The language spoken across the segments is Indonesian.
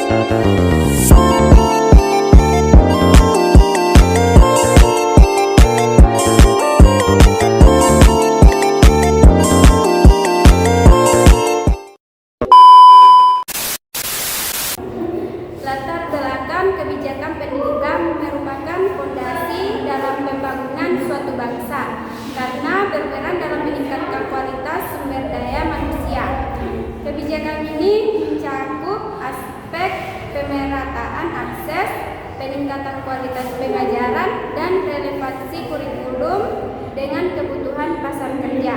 Latar belakang kebijakan pendidikan merupakan fondasi dalam pembangunan suatu bangsa karena berperan dalam meningkatkan kualitas sumber daya manusia. Kebijakan ini mencakup aspek pemerataan akses, peningkatan kualitas pengajaran, dan relevansi kurikulum dengan kebutuhan pasar kerja.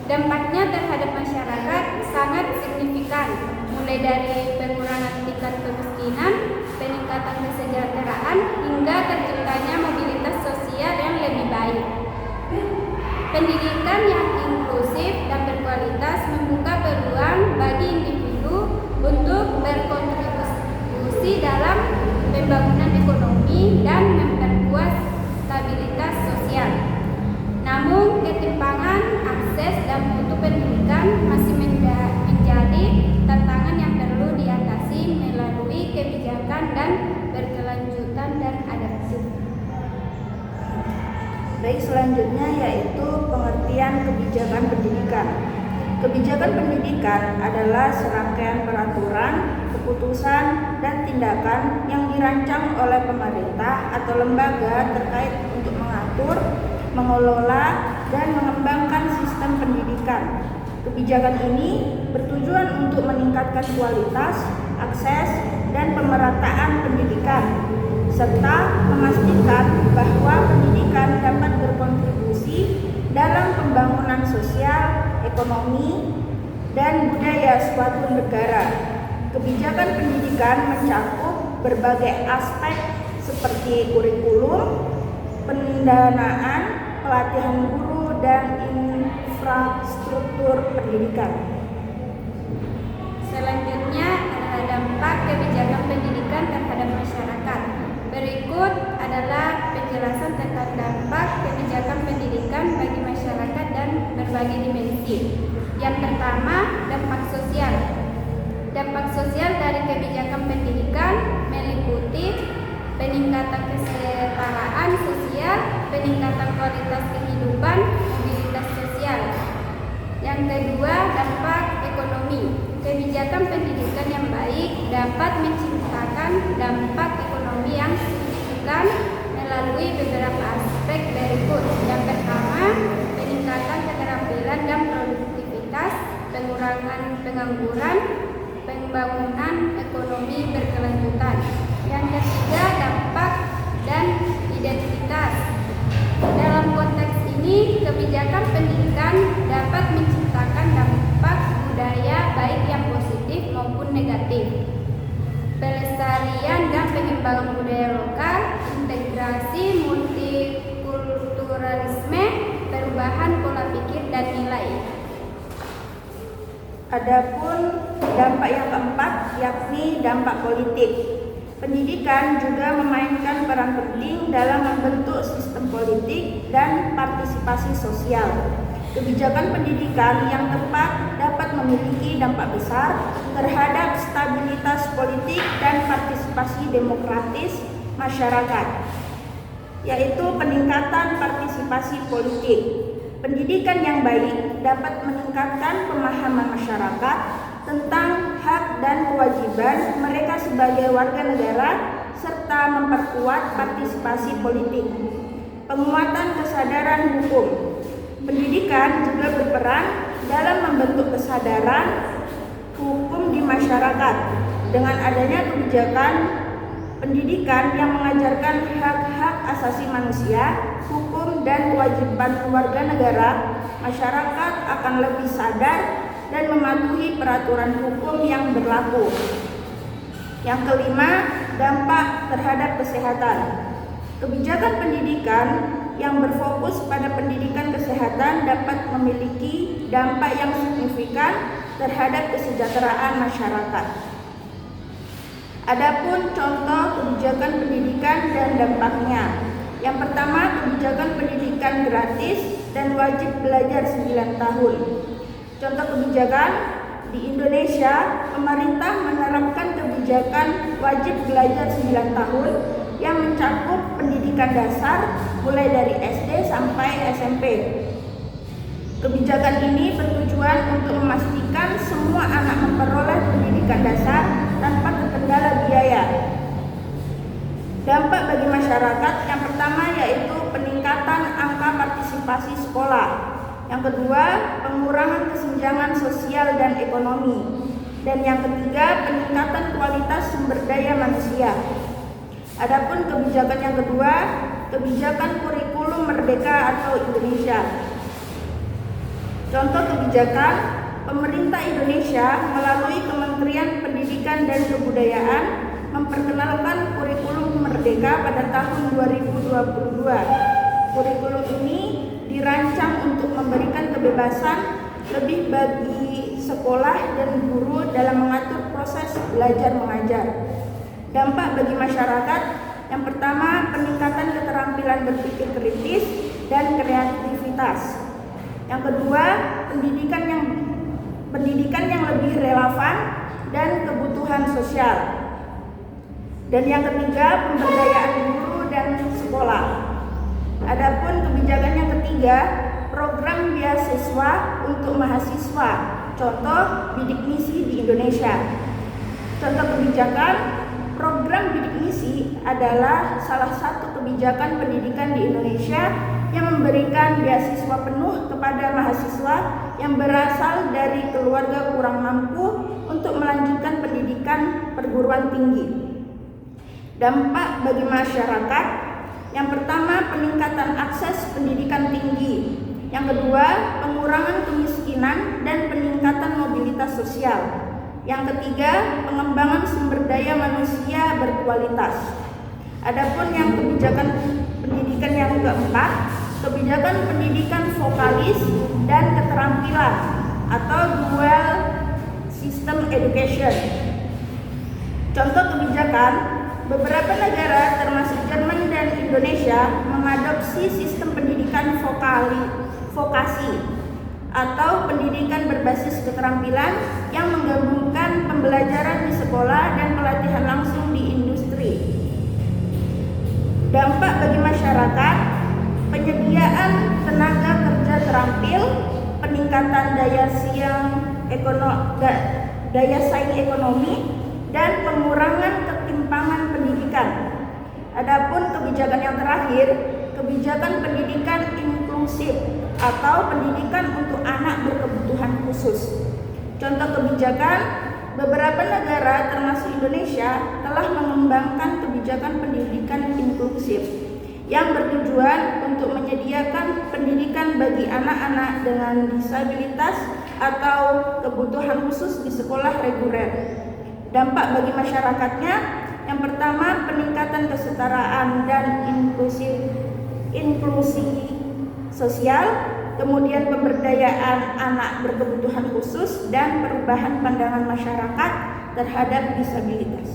Dampaknya terhadap masyarakat sangat signifikan, mulai dari pengurangan tingkat kemiskinan, peningkatan kesejahteraan, hingga terciptanya mobilitas sosial yang lebih baik. Pendidikan yang inklusif dan berkualitas membuka peluang bagi individu untuk berkontribusi dalam pembangunan ekonomi dan memperkuat stabilitas sosial. Namun, ketimpangan akses dan mutu pendidikan masih menjadi tantangan yang perlu diatasi melalui kebijakan dan berkelanjutan dan adaptif. Baik, selanjutnya yaitu pengertian kebijakan pendidikan. Kebijakan pendidikan adalah serangkaian peraturan, keputusan, dan tindakan yang dirancang oleh pemerintah atau lembaga terkait untuk mengatur, mengelola, dan mengembangkan sistem pendidikan. Kebijakan ini bertujuan untuk meningkatkan kualitas, akses, dan pemerataan pendidikan, serta memastikan bahwa pendidikan dapat berkontribusi dalam pembangunan sosial, ekonomi, dan budaya suatu negara. Kebijakan pendidikan mencakup berbagai aspek seperti kurikulum, pendanaan, pelatihan guru, dan infrastruktur pendidikan. Selanjutnya adalah dampak kebijakan pendidikan terhadap masyarakat. Berikut adalah penjelasan tentang dampak kebijakan pendidikan bagi masyarakat dan berbagai dimensi. Yang pertama, dampak sosial. Dampak sosial dari kebijakan pendidikan meliputi peningkatan kesetaraan sosial, peningkatan kualitas kehidupan, mobilitas sosial. Yang kedua, dampak ekonomi. Kebijakan pendidikan yang baik dapat menciptakan dampak ekonomi yang signifikan melalui beberapa aspek berikut. Yang pertama, peningkatan keterampilan dan produktivitas, pengurangan pengangguran, pembangunan ekonomi berkelanjutan. Yang ketiga, dampak dan identitas. Dalam konteks ini, kebijakan pendidikan dapat menciptakan dampak budaya baik yang positif maupun negatif. Pelestarian dan pengembangan budaya lokal, integrasi multikulturalisme, perubahan pola pikir dan nilai. Adapun dampak yang keempat yakni dampak politik. Pendidikan juga memainkan peran penting dalam membentuk sistem politik dan partisipasi sosial. Kebijakan pendidikan yang tepat dapat memiliki dampak besar terhadap stabilitas politik dan partisipasi demokratis masyarakat, yaitu peningkatan partisipasi politik. Pendidikan yang baik dapat meningkatkan pemahaman masyarakat tentang hak dan kewajiban mereka sebagai warga negara serta memperkuat partisipasi politik. Penguatan kesadaran hukum. Pendidikan juga berperan dalam membentuk kesadaran hukum di masyarakat dengan adanya kebijakan pendidikan yang mengajarkan hak-hak asasi manusia, hukum, dan kewajiban warga negara. Masyarakat akan lebih sadar dan mematuhi peraturan hukum yang berlaku. Yang kelima, dampak terhadap kesehatan. Kebijakan pendidikan yang berfokus pada pendidikan kesehatan dapat memiliki dampak yang signifikan terhadap kesejahteraan masyarakat. Adapun contoh kebijakan pendidikan dan dampaknya. Yang pertama, kebijakan pendidikan gratis dan wajib belajar 9 tahun. Contoh kebijakan di Indonesia, pemerintah menerapkan kebijakan kebijakan wajib belajar 9 tahun yang mencakup pendidikan dasar mulai dari SD sampai SMP. Kebijakan ini bertujuan untuk memastikan semua anak memperoleh pendidikan dasar tanpa terkendala biaya. Dampak bagi masyarakat yang pertama yaitu peningkatan angka partisipasi sekolah. Yang kedua, pengurangan kesenjangan sosial dan ekonomi. Dan yang ketiga, peningkatan kualitas sumber daya manusia. Adapun kebijakan yang kedua, kebijakan kurikulum Merdeka atau Indonesia. Contoh kebijakan, pemerintah Indonesia melalui Kementerian Pendidikan dan Kebudayaan memperkenalkan kurikulum Merdeka pada tahun 2022. Kurikulum ini dirancang untuk memberikan kebebasan lebih bagi sekolah dan guru dalam mengatur proses belajar mengajar. Dampak bagi masyarakat, yang pertama peningkatan keterampilan berpikir kritis dan kreativitas. Yang kedua, pendidikan yang lebih relevan dan kebutuhan sosial. Dan yang ketiga, pemberdayaan guru dan sekolah. Adapun kebijakan yang ketiga, program beasiswa untuk mahasiswa. Contoh bidik misi di Indonesia. Contoh kebijakan, program bidik misi adalah salah satu kebijakan pendidikan di Indonesia yang memberikan beasiswa penuh kepada mahasiswa yang berasal dari keluarga kurang mampu untuk melanjutkan pendidikan perguruan tinggi. Dampak bagi masyarakat, yang pertama peningkatan akses pendidikan tinggi. Yang kedua, pengurangan kemiskinan dan peningkatan mobilitas sosial. Yang ketiga, pengembangan sumber daya manusia berkualitas. Adapun yang kebijakan pendidikan yang keempat, kebijakan pendidikan vokalis dan keterampilan atau dual system education. Contoh kebijakan, beberapa negara termasuk Jerman dan Indonesia mengadopsi sistem pendidikan vokasi atau pendidikan berbasis keterampilan yang menggabungkan pembelajaran di sekolah dan pelatihan langsung di industri. Dampak bagi masyarakat, penyediaan tenaga kerja terampil, peningkatan daya saing ekonomi, dan pengurangan ketimpangan pendidikan. Adapun kebijakan yang terakhir, kebijakan pendidikan inklusif atau pendidikan untuk anak berkebutuhan khusus. Contoh kebijakan, beberapa negara termasuk Indonesia telah mengembangkan kebijakan pendidikan inklusif yang bertujuan untuk menyediakan pendidikan bagi anak-anak dengan disabilitas atau kebutuhan khusus di sekolah reguler. Dampak bagi masyarakatnya, yang pertama peningkatan kesetaraan dan inklusi sosial, kemudian pemberdayaan anak berkebutuhan khusus dan perubahan pandangan masyarakat terhadap disabilitas.